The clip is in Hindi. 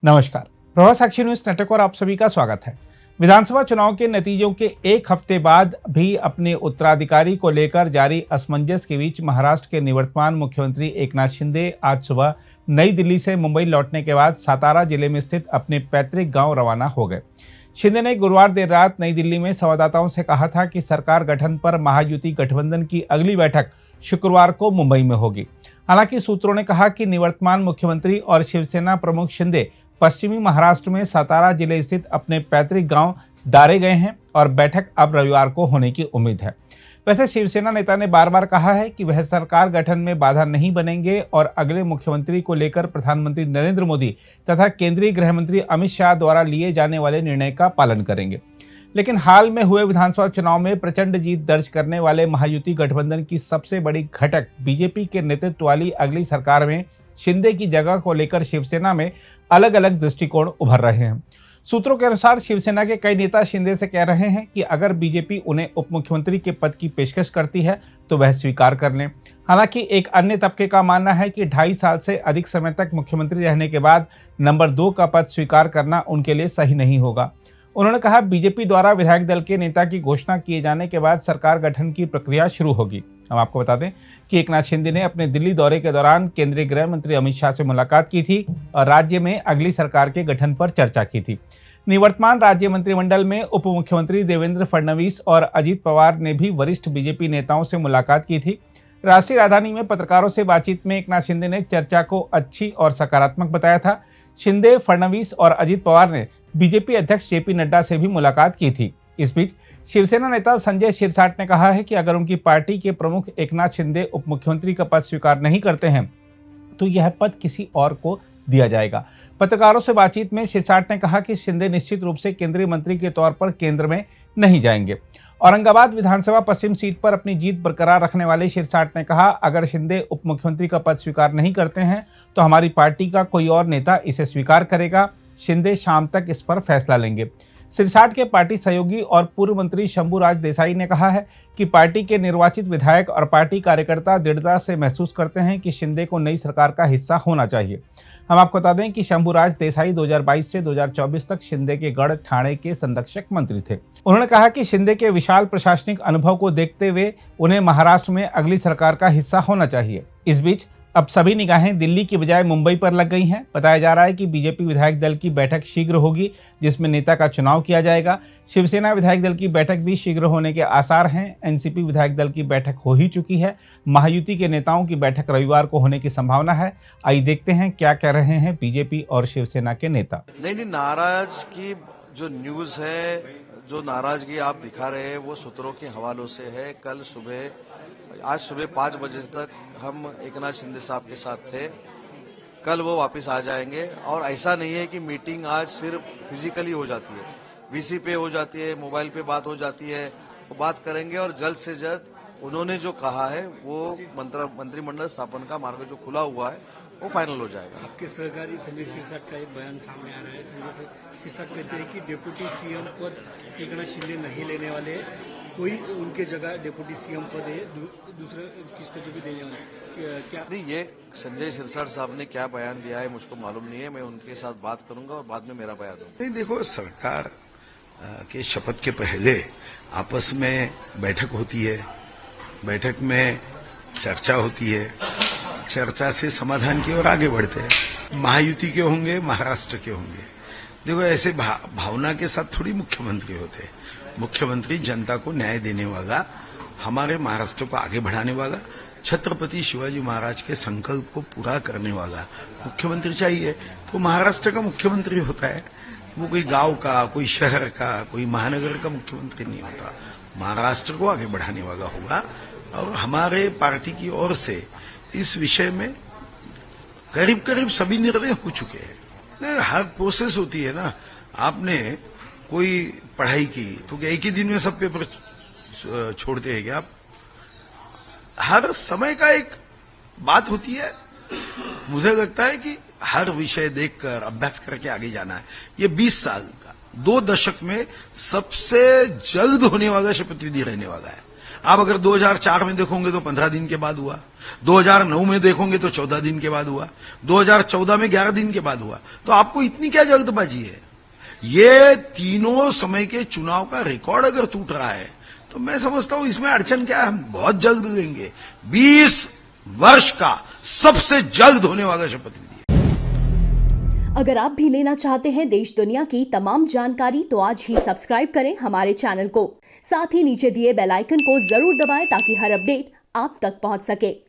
नमस्कार, प्रभात साक्षी न्यूज नेटवर्क और आप सभी का स्वागत है। विधानसभा चुनाव के नतीजों के एक हफ्ते बाद भी अपने उत्तराधिकारी को लेकर जारी असमंजस के बीच महाराष्ट्र के निवर्तमान मुख्यमंत्री एकनाथ शिंदे आज सुबह नई दिल्ली से मुंबई लौटने के बाद सातारा जिले में स्थित अपने पैतृक गांव रवाना हो गए। शिंदे ने गुरुवार देर रात नई दिल्ली में संवाददाताओं से कहा था कि सरकार गठन पर महायुति गठबंधन की अगली बैठक शुक्रवार को मुंबई में होगी। हालांकि सूत्रों ने कहा कि निवर्तमान मुख्यमंत्री और शिवसेना प्रमुख शिंदे पश्चिमी महाराष्ट्र में सातारा जिले स्थित अपने पैतृक गांव दारे गए हैं और बैठक अब रविवार को होने की उम्मीद है। वैसे शिवसेना नेता ने बार बार कहा है कि वह सरकार गठन में बाधा नहीं बनेंगे और अगले मुख्यमंत्री को लेकर प्रधानमंत्री नरेंद्र मोदी तथा केंद्रीय गृह मंत्री अमित शाह द्वारा लिए जाने वाले निर्णय का पालन करेंगे। लेकिन हाल में हुए विधानसभा चुनाव में प्रचंड जीत दर्ज करने वाले महायुति गठबंधन की सबसे बड़ी घटक बीजेपी के नेतृत्व वाली अगली सरकार में शिंदे की जगह को लेकर शिवसेना में अलग अलग दृष्टिकोण उभर रहे हैं। सूत्रों के अनुसार शिवसेना के कई नेता शिंदे से कह रहे हैं कि अगर बीजेपी उन्हें उप मुख्यमंत्री के पद की पेशकश करती है तो वह स्वीकार कर लें। हालांकि एक अन्य तबके का मानना है कि 2.5 साल से अधिक समय तक मुख्यमंत्री रहने के बाद नंबर 2 का पद स्वीकार करना उनके लिए सही नहीं होगा। उन्होंने कहा, बीजेपी द्वारा विधायक दल के नेता की घोषणा किए जाने के बाद सरकार गठन की प्रक्रिया शुरू होगी। हम आपको बता दें कि एकनाथ शिंदे ने अपने दिल्ली दौरे के दौरान केंद्रीय गृह मंत्री अमित शाह से मुलाकात की थी और राज्य में अगली सरकार के गठन पर चर्चा की थी। निवर्तमान राज्य मंत्रिमंडल में उप मुख्यमंत्री देवेंद्र फडणवीस और अजित पवार ने भी वरिष्ठ बीजेपी नेताओं से मुलाकात की थी। राष्ट्रीय राजधानी में पत्रकारों से बातचीत में एकनाथ शिंदे ने चर्चा को अच्छी और सकारात्मक बताया था। शिंदे, फडणवीस और अजित पवार ने बीजेपी अध्यक्ष जेपी नड्डा से भी मुलाकात की थी। इस बीच शिवसेना नेता संजय शिरसाट ने कहा है कि अगर उनकी पार्टी के प्रमुख एकनाथ शिंदे उप मुख्यमंत्री का पद स्वीकार नहीं करते हैं तो यह पद किसी और को दिया जाएगा। पत्रकारों से बातचीत में शिरसाट ने कहा कि शिंदे निश्चित रूप से केंद्रीय मंत्री के तौर पर केंद्र में नहीं जाएंगे। औरंगाबाद विधानसभा पश्चिम सीट पर अपनी जीत बरकरार रखने वाले शिरसाट ने कहा, अगर शिंदे उप मुख्यमंत्री का पद स्वीकार नहीं करते हैं तो हमारी पार्टी का कोई और नेता इसे स्वीकार करेगा। शिंदे शाम तक इस पर फैसला लेंगे। शिरसाट के पार्टी सहयोगी और पूर्व मंत्री शंभूराज देसाई ने कहा है कि पार्टी के निर्वाचित विधायक और पार्टी कार्यकर्ता दृढ़ता से महसूस करते हैं कि शिंदे को नई सरकार का हिस्सा होना चाहिए। हम आपको बता दें कि शंभूराज देसाई 2022 से 2024 तक शिंदे के गढ़ ठाणे के संरक्षक मंत्री थे। उन्होंने कहा कि शिंदे के विशाल प्रशासनिक अनुभव को देखते हुए उन्हें महाराष्ट्र में अगली सरकार का हिस्सा होना चाहिए। इस बीच अब सभी निगाहें दिल्ली की बजाय मुंबई पर लग गई हैं। बताया जा रहा है कि बीजेपी विधायक दल की बैठक शीघ्र होगी जिसमें नेता का चुनाव किया जाएगा। शिवसेना विधायक दल की बैठक भी शीघ्र होने के आसार हैं। एनसीपी विधायक दल की बैठक हो ही चुकी है। महायुति के नेताओं की बैठक रविवार को होने की संभावना है। आइए देखते हैं क्या कह रहे हैं बीजेपी और शिवसेना के नेता। नहीं, नाराज की जो न्यूज है, जो नाराजगी आप दिखा रहे हैं वो सूत्रों के हवालों से है। आज सुबह 5 बजे तक हम एकनाथ शिंदे साहब के साथ थे। कल वो वापस आ जाएंगे और ऐसा नहीं है कि मीटिंग आज सिर्फ फिजिकली हो जाती है, वीसी पे हो जाती है, मोबाइल पे बात हो जाती है। वो बात करेंगे और जल्द से जल्द उन्होंने जो कहा है वो मंत्रिमंडल स्थापन का मार्ग जो खुला हुआ है वो फाइनल हो जाएगा। आपके सहकारी संजय शिरसाट का एक बयान सामने आ रहा है। संजय शिरसाट कहते हैं कि डिप्टी सीएम पद एकनाथ शिंदे नहीं लेने वाले, कोई उनके जगह डिप्टी सीएम पद है दूसरे किसको तो भी देने वाले। क्या नहीं, ये संजय शिरसाट साहब ने क्या बयान दिया है मुझको मालूम नहीं है। मैं उनके साथ बात करूंगा और बाद में मेरा बयान दूंगा। नहीं, देखो, सरकार के शपथ के पहले आपस में बैठक होती है, बैठक में चर्चा होती है, चर्चा से समाधान की ओर आगे बढ़ते हैं। महायुति के होंगे, महाराष्ट्र के होंगे। देखो, ऐसे भावना के साथ थोड़ी मुख्यमंत्री होते हैं। मुख्यमंत्री जनता को न्याय देने वाला, हमारे महाराष्ट्र को आगे बढ़ाने वाला, छत्रपति शिवाजी महाराज के संकल्प को पूरा करने वाला मुख्यमंत्री चाहिए। तो महाराष्ट्र का मुख्यमंत्री होता है, वो कोई गांव का, कोई शहर का, कोई महानगर का मुख्यमंत्री नहीं होता। महाराष्ट्र को आगे बढ़ाने वाला होगा। और हमारे पार्टी की ओर से इस विषय में करीब करीब सभी निर्णय हो चुके हैं। हर प्रोसेस होती है ना। आपने कोई पढ़ाई की तो क्या एक ही दिन में सब पेपर छोड़ते हैं क्या आप? हर समय का एक बात होती है। मुझे लगता है कि हर विषय देखकर अभ्यास करके आगे जाना है। ये 20 साल का 2 दशक में सबसे जल्द होने वाला शपथ विधि रहने वाला है। आप अगर 2004 में देखोगे तो 15 दिन के बाद हुआ, 2009 में देखोगे तो 14 दिन के बाद हुआ, 2014 में 11 दिन के बाद हुआ। तो आपको इतनी क्या जल्दबाजी है? ये तीनों समय के चुनाव का रिकॉर्ड अगर टूट रहा है तो मैं समझता हूं इसमें अड़चन क्या है, हम बहुत जल्द लेंगे। 20 वर्ष का सबसे जल्द होने वाला शपथ लीजिए। अगर आप भी लेना चाहते हैं देश दुनिया की तमाम जानकारी तो आज ही सब्सक्राइब करें हमारे चैनल को। साथ ही नीचे दिए बेल आइकन को जरूर दबाएं ताकि हर अपडेट आप तक पहुंच सके।